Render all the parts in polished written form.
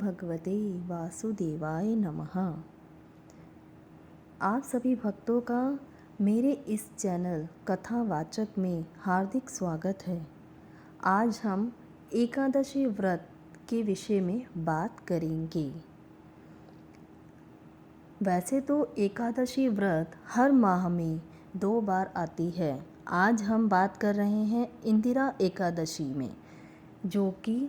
भगवते वासुदेवाय नमः। आप सभी भक्तों का मेरे इस चैनल कथावाचक में हार्दिक स्वागत है। आज हम एकादशी व्रत के विषय में बात करेंगे। वैसे तो एकादशी व्रत हर माह में 2 बार आती है। आज हम बात कर रहे हैं इंदिरा एकादशी में, जो कि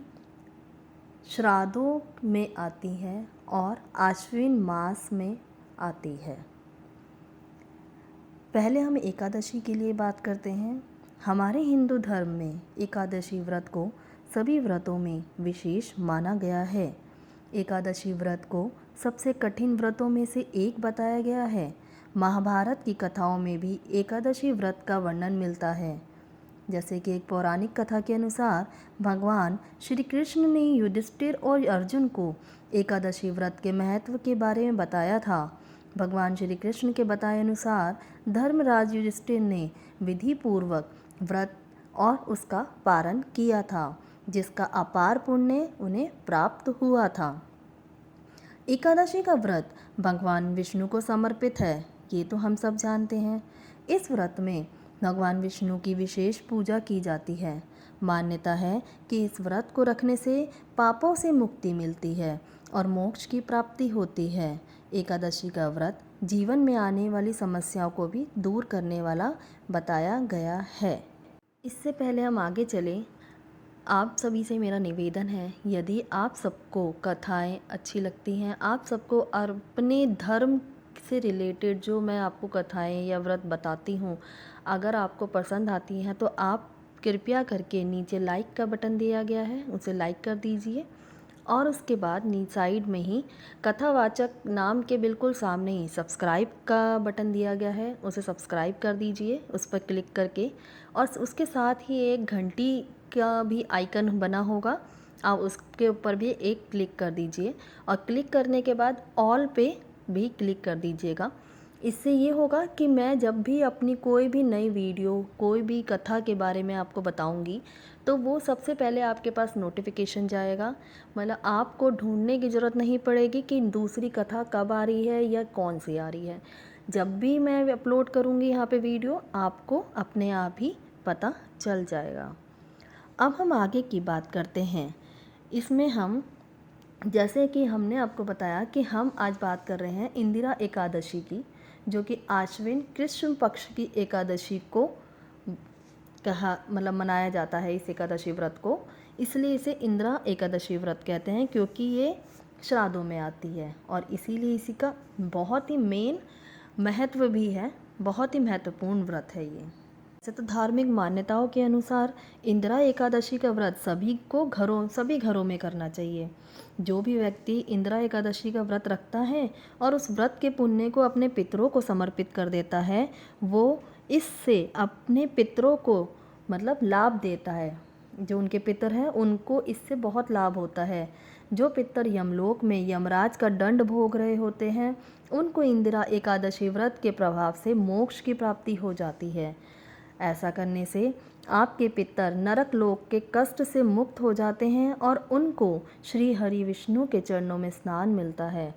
श्राद्धों में आती है और आश्विन मास में आती है। पहले हम एकादशी के लिए बात करते हैं। हमारे हिंदू धर्म में एकादशी व्रत को सभी व्रतों में विशेष माना गया है। एकादशी व्रत को सबसे कठिन व्रतों में से एक बताया गया है। महाभारत की कथाओं में भी एकादशी व्रत का वर्णन मिलता है। जैसे कि एक पौराणिक कथा के अनुसार भगवान श्री कृष्ण ने युधिष्ठिर और अर्जुन को एकादशी व्रत के महत्व के बारे में बताया था। भगवान श्री कृष्ण के बताए अनुसार धर्मराज युधिष्ठिर ने विधि पूर्वक व्रत और उसका पारण किया था, जिसका अपार पुण्य उन्हें प्राप्त हुआ था। एकादशी का व्रत भगवान विष्णु को समर्पित है, ये तो हम सब जानते हैं। इस व्रत में भगवान विष्णु की विशेष पूजा की जाती है। मान्यता है कि इस व्रत को रखने से पापों से मुक्ति मिलती है और मोक्ष की प्राप्ति होती है। एकादशी का व्रत जीवन में आने वाली समस्याओं को भी दूर करने वाला बताया गया है। इससे पहले हम आगे चलें, आप सभी से मेरा निवेदन है, यदि आप सबको कथाएं अच्छी लगती हैं, आप सबको अपने धर्म से रिलेटेड जो मैं आपको कथाएं या व्रत बताती हूँ, अगर आपको पसंद आती हैं तो आप कृपया करके नीचे लाइक का बटन दिया गया है, उसे लाइक कर दीजिए। और उसके बाद नीचे साइड में ही कथावाचक नाम के बिल्कुल सामने ही सब्सक्राइब का बटन दिया गया है, उसे सब्सक्राइब कर दीजिए उस पर क्लिक करके। और उसके साथ ही एक घंटी का भी आइकन बना होगा, आप उसके ऊपर भी एक क्लिक कर दीजिए और क्लिक करने के बाद ऑल पे भी क्लिक कर दीजिएगा। इससे ये होगा कि मैं जब भी अपनी कोई भी नई वीडियो, कोई भी कथा के बारे में आपको बताऊंगी, तो वो सबसे पहले आपके पास नोटिफिकेशन जाएगा। मतलब आपको ढूंढने की ज़रूरत नहीं पड़ेगी कि दूसरी कथा कब आ रही है या कौन सी आ रही है। जब भी मैं अपलोड करूंगी यहाँ पे वीडियो, आपको अपने आप ही पता चल जाएगा। अब हम आगे की बात करते हैं। इसमें हम, जैसे कि हमने आपको बताया कि हम आज बात कर रहे हैं इंदिरा एकादशी की, जो कि आश्विन कृष्ण पक्ष की एकादशी को मनाया जाता है। इस एकादशी व्रत को इसलिए इसे इंदिरा एकादशी व्रत कहते हैं, क्योंकि ये श्राद्धों में आती है और इसीलिए इसी का बहुत ही मेन महत्व भी है। बहुत ही महत्वपूर्ण व्रत है ये। वैसे तो धार्मिक मान्यताओं के अनुसार इंदिरा एकादशी का व्रत सभी घरों में करना चाहिए। जो भी व्यक्ति इंदिरा एकादशी का व्रत रखता है और उस व्रत के पुण्य को अपने पितरों को समर्पित कर देता है, वो इससे अपने पितरों को लाभ देता है। जो उनके पितर हैं उनको इससे बहुत लाभ होता है। जो पितर यमलोक में यमराज का दंड भोग रहे होते हैं, उनको इंदिरा एकादशी व्रत के प्रभाव से मोक्ष की प्राप्ति हो जाती है। ऐसा करने से आपके पितर नरक लोक के कष्ट से मुक्त हो जाते हैं और उनको श्री हरि विष्णु के चरणों में स्नान मिलता है।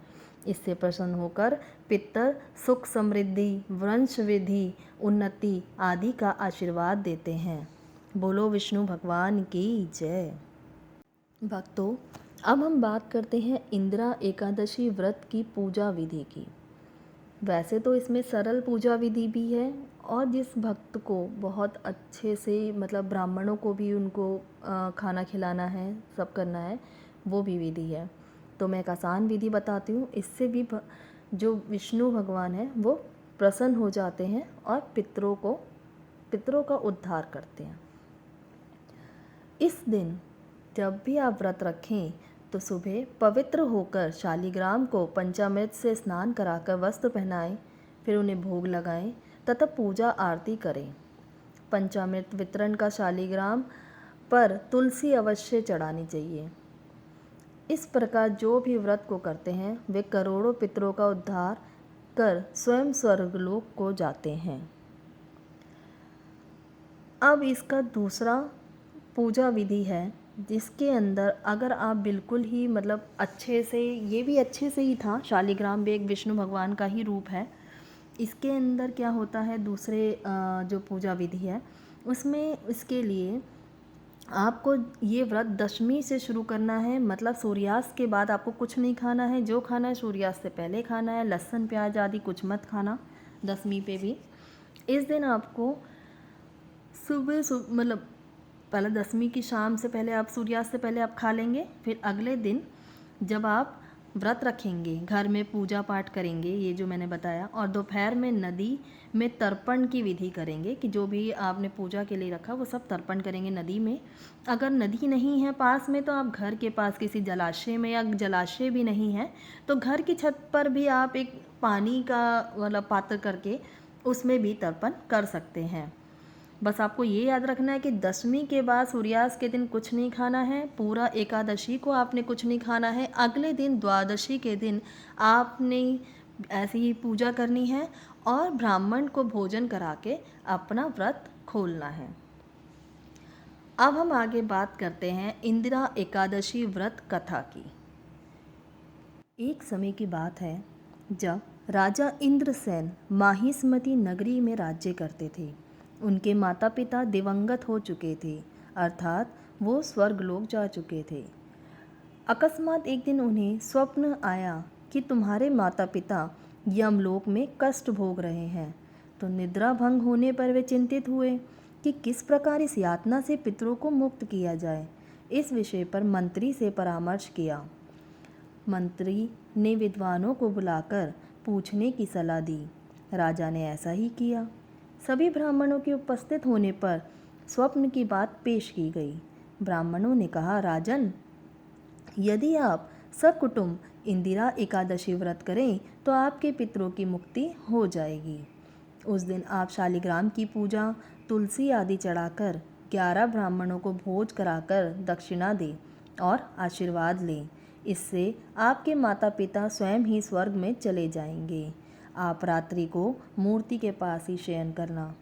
इससे प्रसन्न होकर पितर सुख, समृद्धि, वंश वृद्धि, उन्नति आदि का आशीर्वाद देते हैं। बोलो विष्णु भगवान की जय। भक्तों, अब हम बात करते हैं इंदिरा एकादशी व्रत की पूजा विधि की। वैसे तो इसमें सरल पूजा विधि भी है और जिस भक्त को बहुत अच्छे से ब्राह्मणों को भी उनको खाना खिलाना है, सब करना है, वो भी विधि है। तो मैं एक आसान विधि बताती हूँ। इससे भी जो विष्णु भगवान है वो प्रसन्न हो जाते हैं और पितरों का उद्धार करते हैं। इस दिन जब भी आप व्रत रखें तो सुबह पवित्र होकर शालिग्राम को पंचामृत से स्नान कराकर वस्त्र पहनाएं, फिर उन्हें भोग लगाएं तथा पूजा आरती करें। पंचामृत वितरण का शालिग्राम पर तुलसी अवश्य चढ़ानी चाहिए। इस प्रकार जो भी व्रत को करते हैं वे करोड़ों पितरों का उद्धार कर स्वयं स्वर्गलोक को जाते हैं। अब इसका दूसरा पूजा विधि है जिसके अंदर अगर आप बिल्कुल ही मतलब अच्छे से, ये भी अच्छे से ही था, शालिग्राम भी एक विष्णु भगवान का ही रूप है। इसके अंदर क्या होता है, दूसरे जो पूजा विधि है उसमें, इसके लिए आपको ये व्रत दशमी से शुरू करना है। मतलब सूर्यास्त के बाद आपको कुछ नहीं खाना है, जो खाना है सूर्यास्त से पहले खाना है। लहसुन प्याज आदि कुछ मत खाना दशमी पे भी। इस दिन आपको सुबह मतलब पहले दशमी की शाम से पहले, आप सूर्यास्त से पहले आप खा लेंगे। फिर अगले दिन जब आप व्रत रखेंगे, घर में पूजा पाठ करेंगे, ये जो मैंने बताया, और दोपहर में नदी में तर्पण की विधि करेंगे कि जो भी आपने पूजा के लिए रखा वो सब तर्पण करेंगे नदी में। अगर नदी नहीं है पास में तो आप घर के पास किसी जलाशय में, या जलाशय भी नहीं है तो घर की छत पर भी आप एक पानी का मतलब पात्र करके उसमें भी तर्पण कर सकते हैं। बस आपको ये याद रखना है कि दशमी के बाद सूर्यास्त के दिन कुछ नहीं खाना है। पूरा एकादशी को आपने कुछ नहीं खाना है। अगले दिन द्वादशी के दिन आपने ऐसी ही पूजा करनी है और ब्राह्मण को भोजन करा के अपना व्रत खोलना है। अब हम आगे बात करते हैं इंदिरा एकादशी व्रत कथा की। एक समय की बात है जब राजा इंद्रसेन माहिष्मती नगरी में राज्य करते थे। उनके माता पिता दिवंगत हो चुके थे, अर्थात वो स्वर्गलोक जा चुके थे। अकस्मात एक दिन उन्हें स्वप्न आया कि तुम्हारे माता पिता यमलोक में कष्ट भोग रहे हैं। तो निद्रा भंग होने पर वे चिंतित हुए कि किस प्रकार इस यातना से पितरों को मुक्त किया जाए। इस विषय पर मंत्री से परामर्श किया। मंत्री ने विद्वानों को बुलाकर पूछने की सलाह दी। राजा ने ऐसा ही किया। सभी ब्राह्मणों के उपस्थित होने पर स्वप्न की बात पेश की गई। ब्राह्मणों ने कहा, राजन, यदि आप सकुटुंब इंदिरा एकादशी व्रत करें तो आपके पितरों की मुक्ति हो जाएगी। उस दिन आप शालिग्राम की पूजा, तुलसी आदि चढ़ाकर 11 ब्राह्मणों को भोज कराकर दक्षिणा दें और आशीर्वाद लें। इससे आपके माता पिता स्वयं ही स्वर्ग में चले जाएंगे। आप रात्रि को मूर्ति के पास ही शयन करना।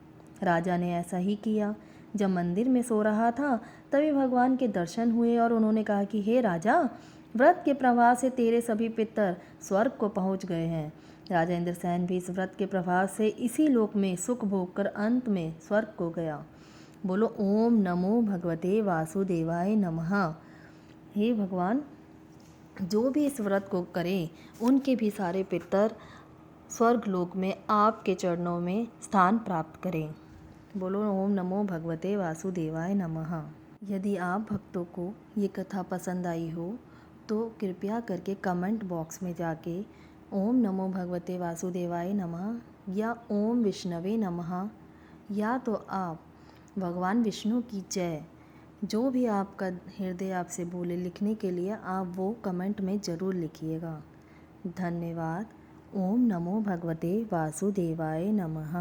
राजा ने ऐसा ही किया। जब मंदिर में सो रहा था तभी भगवान के दर्शन हुए और उन्होंने कहा कि हे राजा, व्रत के प्रभाव से तेरे सभी पितर स्वर्ग को पहुंच गए हैं। राजा इंद्रसेन भी इस व्रत के प्रभाव से इसी लोक में सुख भोग कर अंत में स्वर्ग को गया। बोलो ओम नमो भगवते वासुदेवाय नमः। हे भगवान, जो भी इस व्रत को करें उनके भी सारे पितर स्वर्ग लोक में आपके चरणों में स्थान प्राप्त करें। बोलो ओम नमो भगवते वासुदेवाय नमः। यदि आप भक्तों को ये कथा पसंद आई हो तो कृपया करके कमेंट बॉक्स में जाके ओम नमो भगवते वासुदेवाय नमः या ओम विष्णवे नमः, या तो आप भगवान विष्णु की जय, जो भी आपका हृदय आपसे बोले लिखने के लिए, आप वो कमेंट में ज़रूर लिखिएगा। धन्यवाद। ओम नमो भगवते वासुदेवाय नमः।